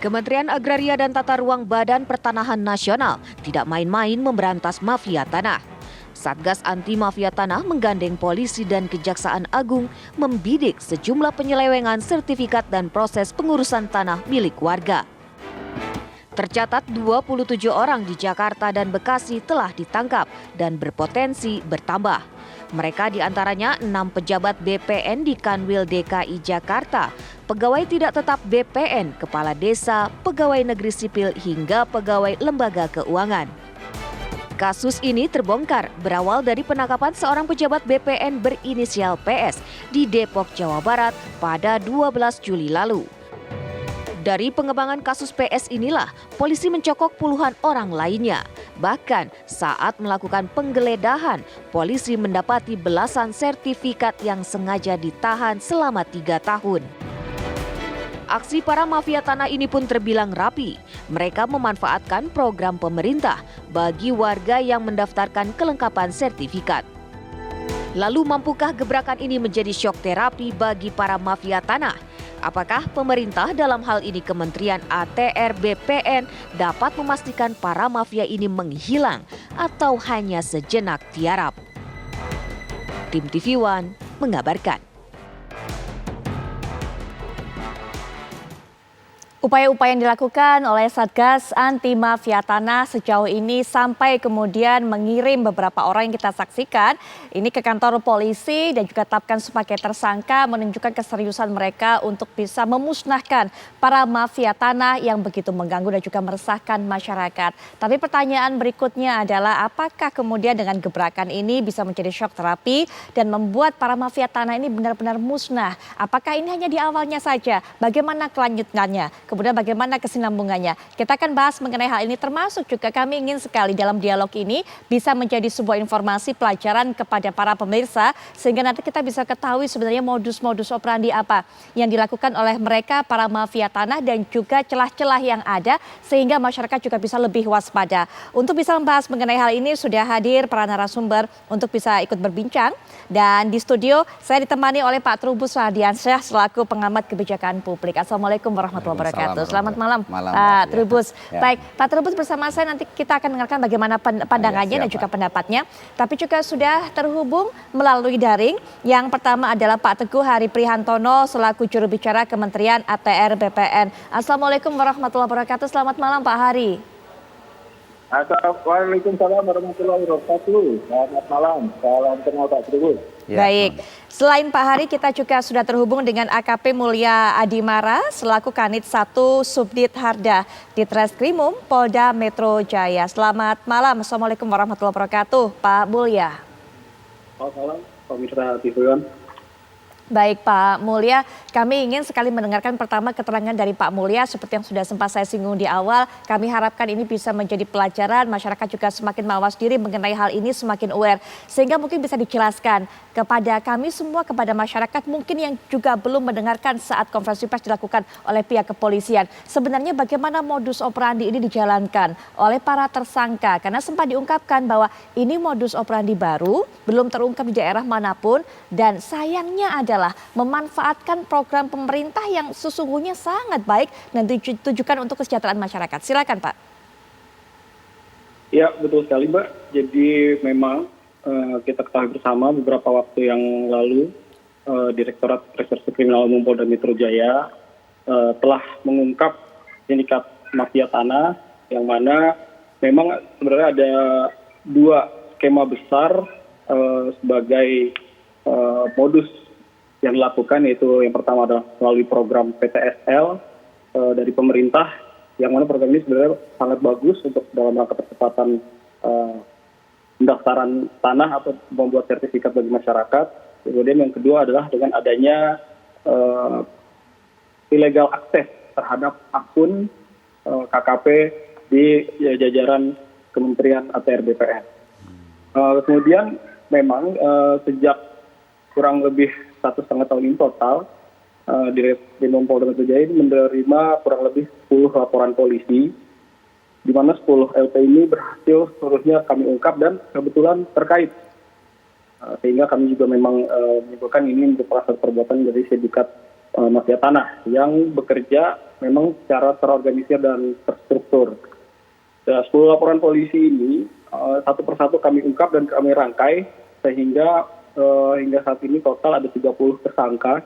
Kementerian Agraria dan Tata Ruang Badan Pertanahan Nasional tidak main-main memberantas mafia tanah. Satgas Anti Mafia Tanah menggandeng polisi dan Kejaksaan Agung membidik sejumlah penyelewengan sertifikat dan proses pengurusan tanah milik warga. Tercatat 27 orang di Jakarta dan Bekasi telah ditangkap dan berpotensi bertambah. Mereka diantaranya 6 pejabat BPN di Kanwil DKI Jakarta, pegawai tidak tetap BPN, kepala desa, pegawai negeri sipil hingga pegawai lembaga keuangan. Kasus ini terbongkar berawal dari penangkapan seorang pejabat BPN berinisial PS di Depok, Jawa Barat pada 12 Juli lalu. Dari pengembangan kasus PS inilah, polisi mencokok puluhan orang lainnya. Bahkan saat melakukan penggeledahan, polisi mendapati belasan sertifikat yang sengaja ditahan selama 3 tahun. Aksi para mafia tanah ini pun terbilang rapi. Mereka memanfaatkan program pemerintah bagi warga yang mendaftarkan kelengkapan sertifikat. Lalu mampukah gebrakan ini menjadi syok terapi bagi para mafia tanah? Apakah pemerintah dalam hal ini Kementerian ATR BPN dapat memastikan para mafia ini menghilang atau hanya sejenak tiarap? Tim TV One mengabarkan. Upaya-upaya yang dilakukan oleh Satgas Anti Mafia Tanah sejauh ini sampai kemudian mengirim beberapa orang yang kita saksikan ini ke kantor polisi dan juga tetapkan sebagai tersangka, menunjukkan keseriusan mereka untuk bisa memusnahkan para mafia tanah yang begitu mengganggu dan juga meresahkan masyarakat. Tapi pertanyaan berikutnya adalah apakah kemudian dengan gebrakan ini bisa menjadi shock terapi dan membuat para mafia tanah ini benar-benar musnah? Apakah ini hanya di awalnya saja? Bagaimana kelanjutannya? Kemudian bagaimana kesinambungannya? Kita akan bahas mengenai hal ini, termasuk juga kami ingin sekali dalam dialog ini bisa menjadi sebuah informasi pelajaran kepada para pemirsa sehingga nanti kita bisa ketahui sebenarnya modus-modus operandi apa yang dilakukan oleh mereka para mafia tanah dan juga celah-celah yang ada sehingga masyarakat juga bisa lebih waspada. Untuk bisa membahas mengenai hal ini sudah hadir para narasumber untuk bisa ikut berbincang dan di studio saya ditemani oleh Pak Trubus Radiansyah selaku pengamat kebijakan publik. Assalamualaikum warahmatullahi wabarakatuh. Selamat malam, Pak Trubus. Ya. Baik, Pak Trubus bersama saya nanti kita akan dengarkan bagaimana pandangannya dan juga pendapatnya. Tapi juga sudah terhubung melalui daring. Yang pertama adalah Pak Teguh Hari Prihantono selaku juru bicara Kementerian ATR BPN. Assalamualaikum warahmatullahi wabarakatuh. Selamat malam Pak Hari. Waalaikumsalam warahmatullahi wabarakatuh. Selamat malam. Salam kenal Pak Trubus. Ya. Baik, selain Pak Hari kita juga sudah terhubung dengan AKP Mulya Adimara selaku Kanit 1 Subdit Harda di Treskrimum Polda Metro Jaya. Selamat malam, Assalamualaikum warahmatullahi wabarakatuh Pak Mulya. Selamat malam, pemirsa TV One. Baik Pak Mulya, kami ingin sekali mendengarkan pertama keterangan dari Pak Mulya seperti yang sudah sempat saya singgung di awal. Kami harapkan ini bisa menjadi pelajaran, masyarakat juga semakin mawas diri mengenai hal ini, semakin aware. Sehingga mungkin bisa dijelaskan kepada kami semua, kepada masyarakat mungkin yang juga belum mendengarkan saat konferensi pers dilakukan oleh pihak kepolisian. Sebenarnya bagaimana modus operandi ini dijalankan oleh para tersangka? Karena sempat diungkapkan bahwa ini modus operandi baru, belum terungkap di daerah manapun dan sayangnya adalah memanfaatkan program pemerintah yang sesungguhnya sangat baik dan ditujukan untuk kesejahteraan masyarakat. Silakan Pak. Ya betul sekali Mbak. Jadi memang kita ketahui bersama beberapa waktu yang lalu Direktorat Reserse Kriminal Umum Polda Metro Jaya telah mengungkap sindikat mafia tanah yang mana memang sebenarnya ada 2 skema besar sebagai modus yang dilakukan, yaitu yang pertama adalah melalui program PTSL dari pemerintah, yang mana program ini sebenarnya sangat bagus untuk dalam rangka percepatan pendaftaran tanah atau membuat sertifikat bagi masyarakat. Kemudian yang kedua adalah dengan adanya illegal akses terhadap akun KKP di jajaran Kementerian ATR BPN. Kemudian memang sejak kurang lebih 1,5 tahun ini total, Direktorat Polda Metro Jaya ini menerima kurang lebih 10 laporan polisi, di mana 10 LP ini berhasil seluruhnya kami ungkap dan kebetulan terkait. Sehingga kami juga memang menyimpulkan ini merupakan satu perbuatan dari sindikat mafia tanah yang bekerja memang secara terorganisir dan terstruktur. 10 laporan polisi ini satu persatu kami ungkap dan kami rangkai sehingga hingga saat ini total ada 30 tersangka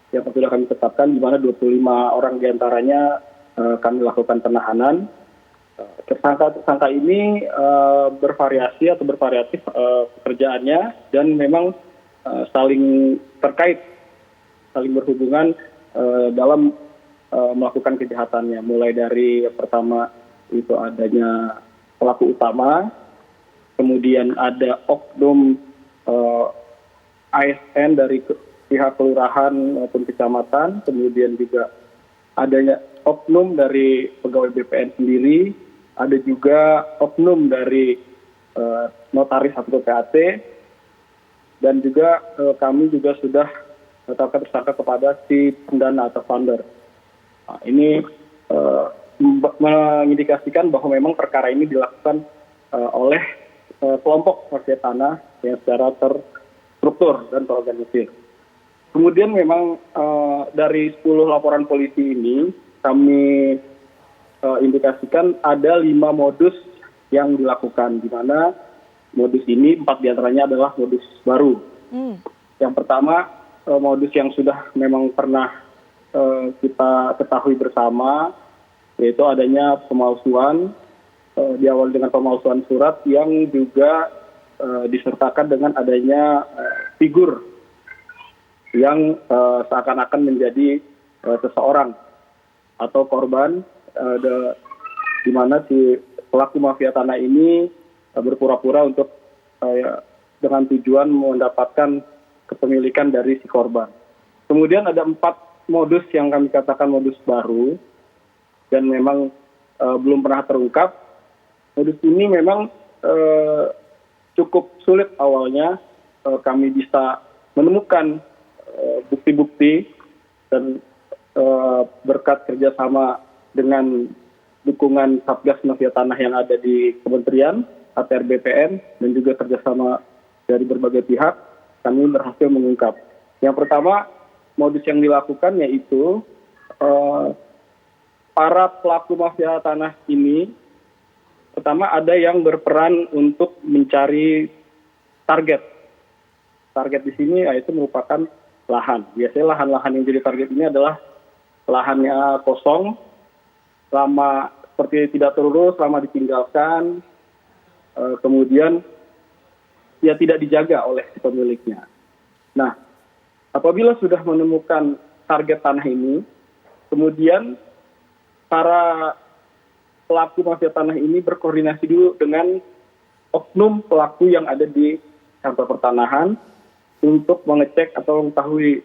yang sudah kami tetapkan, di mana 25 orang diantaranya kami lakukan penahanan. Tersangka ini bervariasi atau bervariatif pekerjaannya dan memang saling terkait, saling berhubungan dalam melakukan kejahatannya. Mulai dari pertama itu adanya pelaku utama, kemudian ada oknum ASN dari pihak kelurahan maupun kecamatan, kemudian juga adanya oknum dari pegawai BPN sendiri, ada juga oknum dari notaris atau PPAT, dan juga kami juga sudah menetapkan tersangka kepada si pendana atau founder. Nah, ini mengindikasikan bahwa memang perkara ini dilakukan oleh kelompok mafia tanah yang secara terstruktur dan terorganisir. Kemudian memang dari 10 laporan polisi ini kami indikasikan ada 5 modus yang dilakukan, di mana modus ini 4 diantaranya adalah modus baru. Yang pertama modus yang sudah memang pernah kita ketahui bersama, yaitu adanya pemalsuan, diawali dengan pemalsuan surat yang juga disertakan dengan adanya figur yang seakan-akan menjadi seseorang atau korban, di mana si pelaku mafia tanah ini berpura-pura untuk dengan tujuan mendapatkan kepemilikan dari si korban. Kemudian ada 4 modus yang kami katakan modus baru dan memang belum pernah terungkap. Modus ini memang cukup sulit awalnya kami bisa menemukan bukti-bukti, dan berkat kerjasama dengan dukungan Satgas Mafia Tanah yang ada di Kementerian ATR BPN dan juga kerjasama dari berbagai pihak, kami berhasil mengungkap. Yang pertama, modus yang dilakukan yaitu para pelaku mafia tanah ini, pertama ada yang berperan untuk mencari target. Target di sini yaitu merupakan lahan. Biasanya lahan-lahan yang jadi target ini adalah lahannya kosong, lama seperti tidak terurus, lama ditinggalkan, kemudian ya tidak dijaga oleh si pemiliknya. Nah, apabila sudah menemukan target tanah ini, kemudian para pelaku mafia tanah ini berkoordinasi dulu dengan oknum pelaku yang ada di kantor pertanahan untuk mengecek atau mengetahui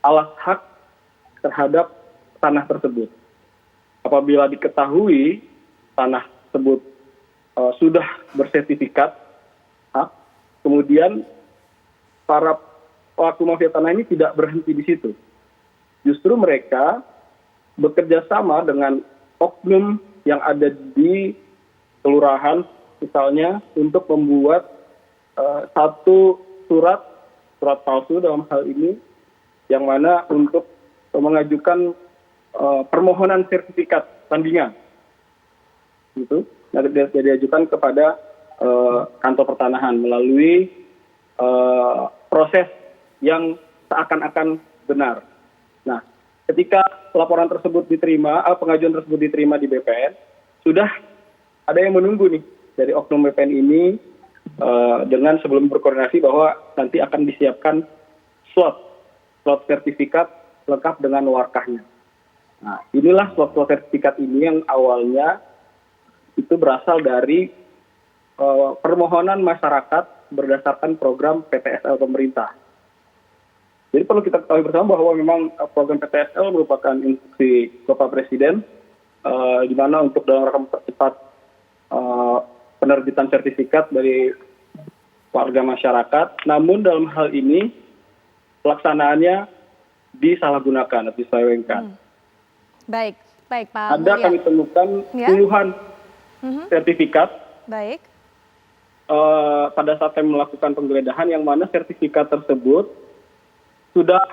alas hak terhadap tanah tersebut. Apabila diketahui tanah tersebut sudah bersertifikat hak, kemudian para pelaku mafia tanah ini tidak berhenti di situ. Justru mereka bekerja sama dengan oknum yang ada di kelurahan, misalnya untuk membuat satu surat palsu dalam hal ini, yang mana untuk mengajukan permohonan sertifikat tandingan. Itu diajukan kepada kantor pertanahan melalui proses yang seakan-akan benar. Nah, ketika laporan tersebut diterima, pengajuan tersebut diterima di BPN, sudah ada yang menunggu nih dari oknum BPN ini dengan sebelum berkoordinasi bahwa nanti akan disiapkan slot sertifikat lengkap dengan warkahnya. Nah, inilah slot sertifikat ini yang awalnya itu berasal dari permohonan masyarakat berdasarkan program PTSL pemerintah. Jadi perlu kita ketahui bersama bahwa memang program PTSL merupakan instruksi Bapak Presiden, di mana untuk dalam rangka mempercepat penerbitan sertifikat dari warga masyarakat. Namun dalam hal ini pelaksanaannya disalahgunakan atau diselewengkan. Baik Pak Ada Mulya. kami temukan puluhan sertifikat. Baik. Pada saat kami melakukan penggeledahan, yang mana sertifikat tersebut sudah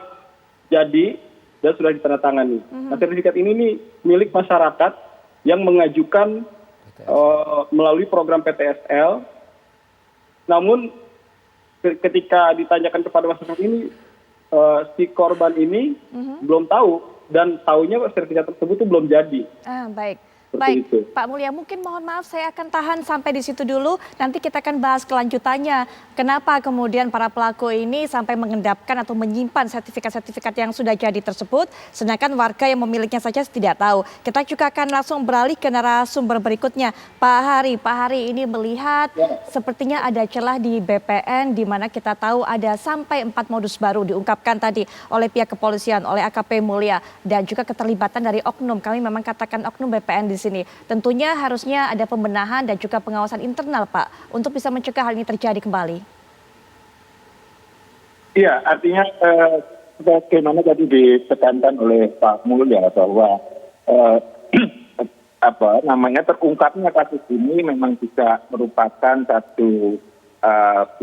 jadi dan sudah ditandatangani. Nah, sertifikat ini nih milik masyarakat yang mengajukan melalui program PTSL. Namun ketika ditanyakan kepada masyarakat ini, si korban ini belum tahu, dan tahunya sertifikat tersebut itu belum jadi. Baik. Seperti Baik, itu. Pak Mulya, mungkin mohon maaf saya akan tahan sampai di situ dulu. Nanti kita akan bahas kelanjutannya. Kenapa kemudian para pelaku ini sampai mengendapkan atau menyimpan sertifikat-sertifikat yang sudah jadi tersebut, sedangkan warga yang memilikinya saja tidak tahu. Kita juga akan langsung beralih ke narasumber berikutnya. Pak Hari ini melihat sepertinya ada celah di BPN, di mana kita tahu ada sampai 4 modus baru diungkapkan tadi oleh pihak kepolisian, oleh AKP Mulya, dan juga keterlibatan dari oknum. Kami memang katakan oknum BPN di sini. Tentunya harusnya ada pembenahan dan juga pengawasan internal, Pak, untuk bisa mencegah hal ini terjadi kembali. Iya, artinya bagaimana tadi ditekankan oleh Pak Mulya bahwa terungkapnya kasus ini memang bisa merupakan satu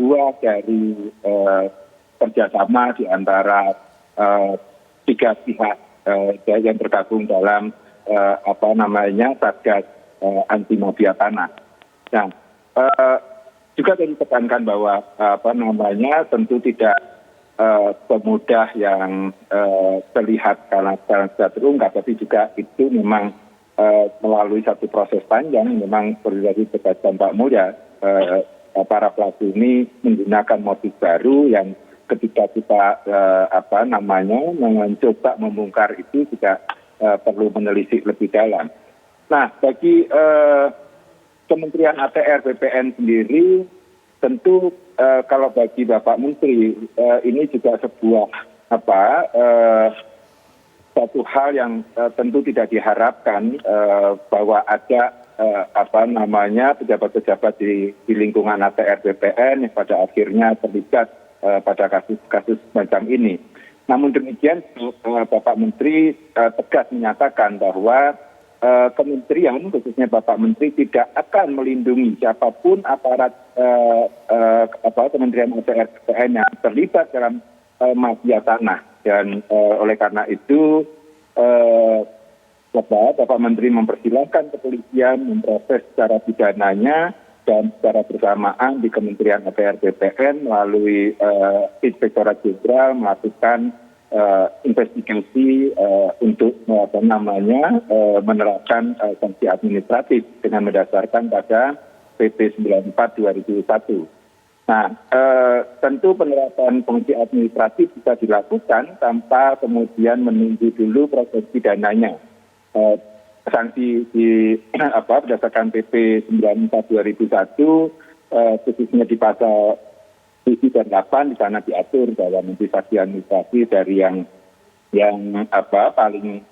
buah dari kerjasama di antara 3 pihak yang tergabung dalam Satgas anti mafia tanah. Nah, juga tadi ditekankan bahwa tentu tidak semudah yang terlihat karena sekarang sudah terungkap, tapi juga itu memang melalui satu proses panjang. Memang seperti ditegaskan Pak Mulya, para pelaku ini menggunakan motif baru yang ketika kita mencoba membongkar itu juga perlu menelisik lebih dalam. Nah, bagi Kementerian ATR BPN sendiri, tentu kalau bagi Bapak Menteri ini juga sebuah satu hal yang tentu tidak diharapkan bahwa ada pejabat-pejabat di lingkungan ATR BPN yang pada akhirnya terlibat pada kasus-kasus macam ini. Namun demikian, Bapak Menteri tegas menyatakan bahwa kementerian, khususnya Bapak Menteri, tidak akan melindungi siapapun aparat Kementerian ATR BPN yang terlibat dalam mafia tanah. Dan oleh karena itu, Bapak Menteri mempersilahkan kepolisian memproses secara pidananya dan secara bersamaan di Kementerian ATR BPN melalui Inspektorat Jenderal melakukan investigasi untuk menerapkan sanksi administratif dengan mendasarkan pada PP 94/2001. Nah, tentu penerapan sanksi administratif bisa dilakukan tanpa kemudian menunggu dulu proses pidananya. Sanksi berdasarkan PP 94/2001 khususnya di pasal 7 dan 8 di sana diatur bahwa nanti sanksi administrasi dari yang paling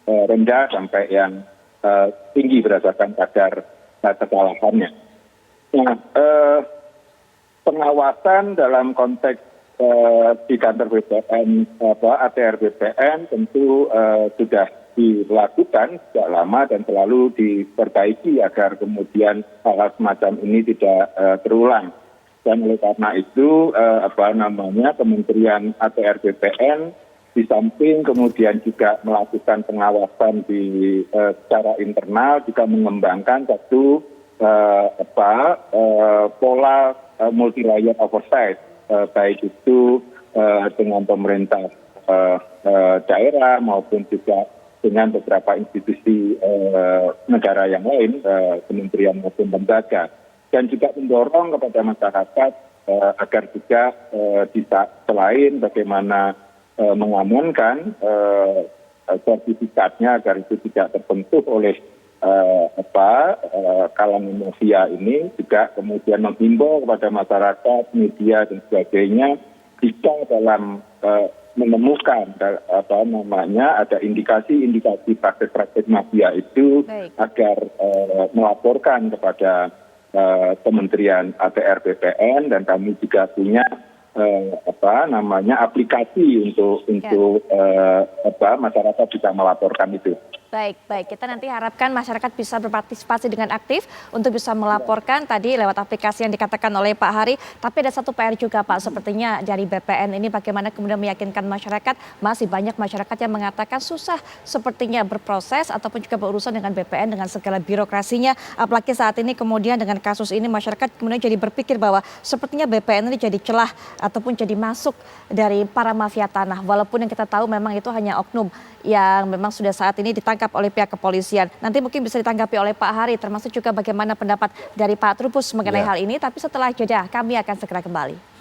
rendah sampai yang tinggi berdasarkan kadar kesalahannya. Nah, pengawasan dalam konteks di kantor BPN ATR BPN tentu sudah dilakukan sejak lama dan selalu diperbaiki agar kemudian hal semacam ini tidak terulang. Dan oleh karena itu Kementerian ATR BPN di samping kemudian juga melakukan pengawasan secara internal, juga mengembangkan satu pola multi-layer oversight, baik itu dengan pemerintah daerah maupun juga dengan beberapa institusi negara yang lain, kementerian maupun lembaga, dan juga mendorong kepada masyarakat agar juga bisa selain bagaimana mengamankan sertifikatnya agar itu tidak tersentuh oleh kalangan mafia ini, juga kemudian menghimbau kepada masyarakat, media dan sebagainya jika dalam menemukan ada indikasi praktek-praktek mafia itu agar melaporkan kepada Kementerian ATR BPN, dan kami juga punya aplikasi untuk masyarakat bisa melaporkan itu. Baik. Kita nanti harapkan masyarakat bisa berpartisipasi dengan aktif untuk bisa melaporkan tadi lewat aplikasi yang dikatakan oleh Pak Hari. Tapi ada satu PR juga Pak, sepertinya dari BPN ini bagaimana kemudian meyakinkan masyarakat. Masih banyak masyarakat yang mengatakan susah sepertinya berproses ataupun juga berurusan dengan BPN dengan segala birokrasinya. Apalagi saat ini kemudian dengan kasus ini masyarakat kemudian jadi berpikir bahwa sepertinya BPN ini jadi celah ataupun jadi masuk dari para mafia tanah. Walaupun yang kita tahu memang itu hanya oknum yang memang sudah saat ini ditangkap oleh pihak kepolisian. Nanti mungkin bisa ditanggapi oleh Pak Hari, termasuk juga bagaimana pendapat dari Pak Trubus mengenai hal ini. Tapi setelah jeda kami akan segera kembali.